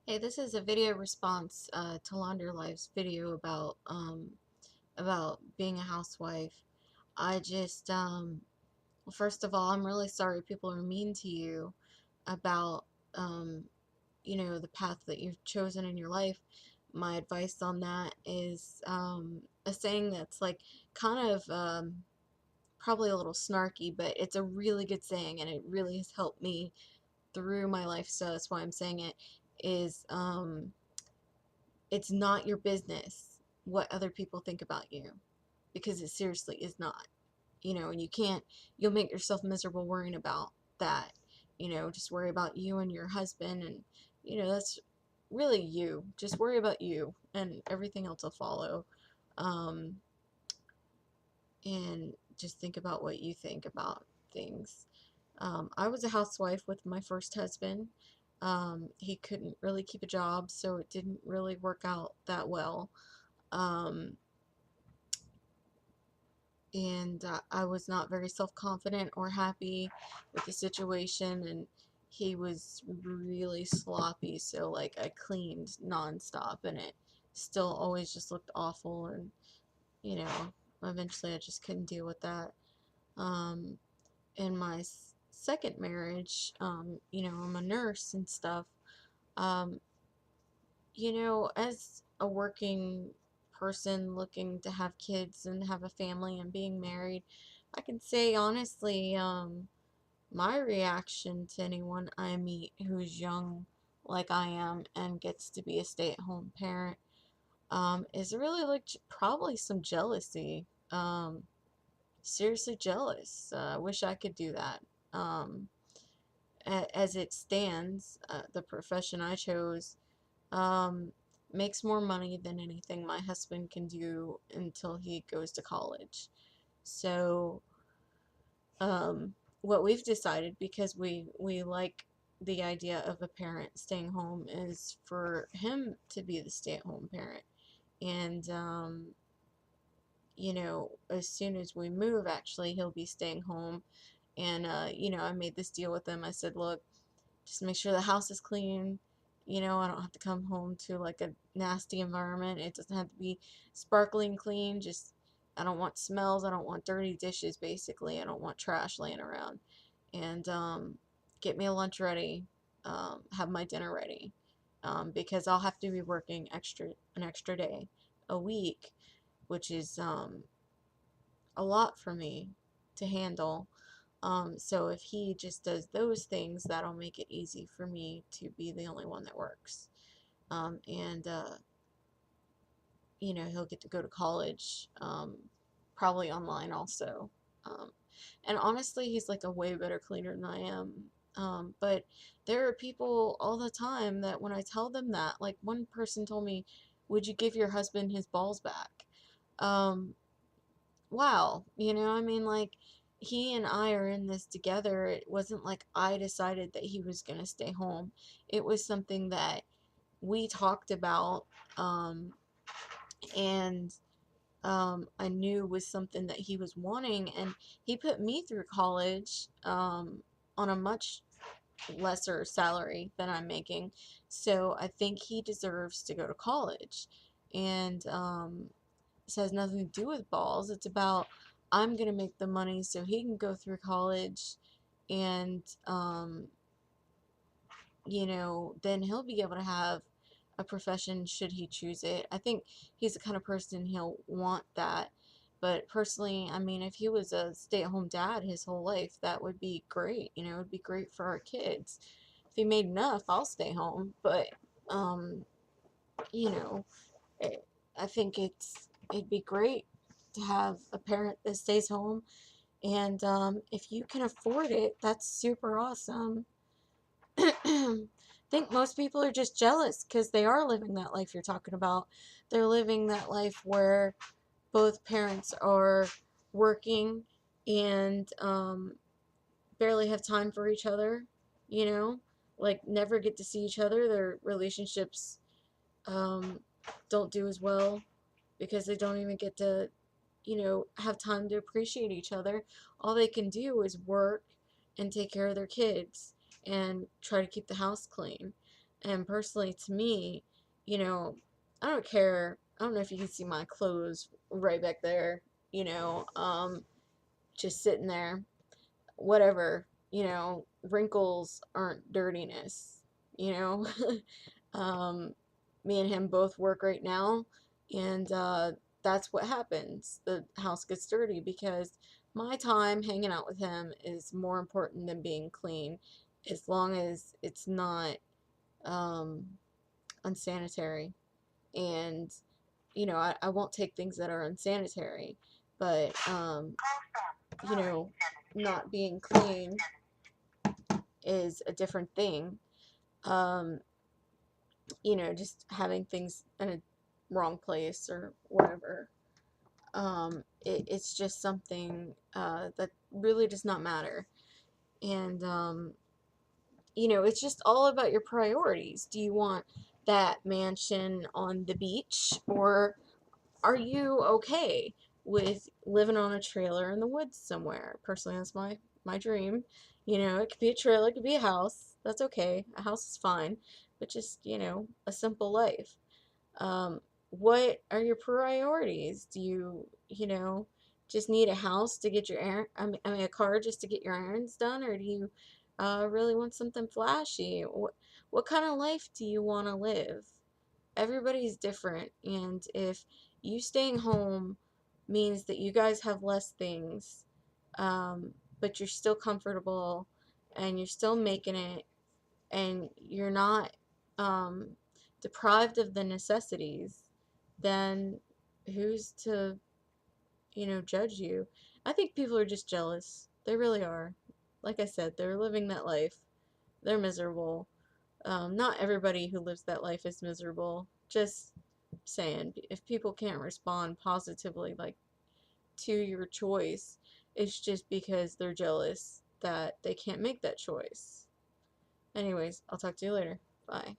Hey, this is a video response to Laundry Life's video about being a housewife. I just well, first of all, I'm really sorry people are mean to you about um, the path that you've chosen in your life. My advice on that is a saying that's like kind of probably a little snarky, but it's a really good saying, and it really has helped me through my life. So that's why I'm saying it. Is It's not your business what other people think about you, because it seriously is not. And you'll make yourself miserable worrying about that. Just worry about you and your husband, and that's really you. Just worry about you and everything else will follow. Um, and just think about what you think about things. I was a housewife with my first husband. He couldn't really keep a job, so it didn't really work out that well. Um, and I was not very self-confident or happy with the situation, and he was really sloppy, so like I cleaned nonstop and it still always just looked awful, and you know eventually I just couldn't deal with that. um, in my second marriage, I'm a nurse and stuff. um, as a working person looking to have kids and have a family and being married, I can say honestly, my reaction to anyone I meet who's young like I am and gets to be a stay-at-home parent, is really like probably some jealousy. Seriously jealous. I wish I could do that. Um, as it stands, the profession I chose um, makes more money than anything my husband can do until he goes to college. So, what we've decided, because we like the idea of a parent staying home, is for him to be the stay-at-home parent. And, as soon as we move, actually, he'll be staying home. And, I made this deal with him. I said, look, just make sure the house is clean. I don't have to come home to like a nasty environment. It doesn't have to be sparkling clean. Just, I don't want smells. I don't want dirty dishes, basically. I don't want trash laying around. And get me a lunch ready. Have my dinner ready. Because I'll have to be working an extra day a week, which is a lot for me to handle. So if he just does those things, that'll make it easy for me to be the only one that works. And he'll get to go to college, probably online also. Um, and honestly, he's like a way better cleaner than I am. But there are people all the time that when I tell them that, like one person told me, "Would you give your husband his balls back?" Um, wow, I mean, like, he and I are in this together. It wasn't like I decided that he was going to stay home. It was something that we talked about, um, and I knew was something that he was wanting, and he put me through college on a much lesser salary than I'm making. So I think he deserves to go to college. And this has nothing to do with balls. It's about, I'm going to make the money so he can go through college, and, then he'll be able to have a profession should he choose it. I think he's the kind of person he'll want that. But personally, I mean, if he was a stay-at-home dad his whole life, that would be great. It would be great for our kids. If he made enough, I'll stay home. But, um, you know, it, I think it'd be great to have a parent that stays home, and if you can afford it, that's super awesome. I think most people are just jealous because they are living that life you're talking about. They're living that life where both parents are working and barely have time for each other, you know, like never get to see each other. Their relationships um, don't do as well because they don't even get to, have time to appreciate each other. All they can do is work and take care of their kids and try to keep the house clean. And personally, to me, you know, I don't care. I don't know if you can see my clothes right back there, you know, just sitting there, whatever, wrinkles aren't dirtiness, you know. um, Me and him both work right now, and that's what happens. The house gets dirty because my time hanging out with him is more important than being clean, as long as it's not um, unsanitary. And, I won't take things that are unsanitary, but, you know, not being clean is a different thing. Um, just having things in a wrong place or whatever. It's just something that really does not matter. And, it's just all about your priorities. Do you want that mansion on the beach, or are you okay with living on a trailer in the woods somewhere? Personally, that's my dream. It could be a trailer, it could be a house. That's okay. A house is fine, but just, a simple life. Um, what are your priorities? Do you, just need a house to get your I mean a car just to get your errands done, or do you really want something flashy? What kind of life do you want to live? Everybody's different, and if you staying home means that you guys have less things, but you're still comfortable and you're still making it, and you're not um, deprived of the necessities, then who's to, judge you? I think people are just jealous. They really are. Like I said, they're living that life. They're miserable. Not everybody who lives that life is miserable. Just saying, if people can't respond positively, like, to your choice, it's just because they're jealous that they can't make that choice. Anyways, I'll talk to you later. Bye.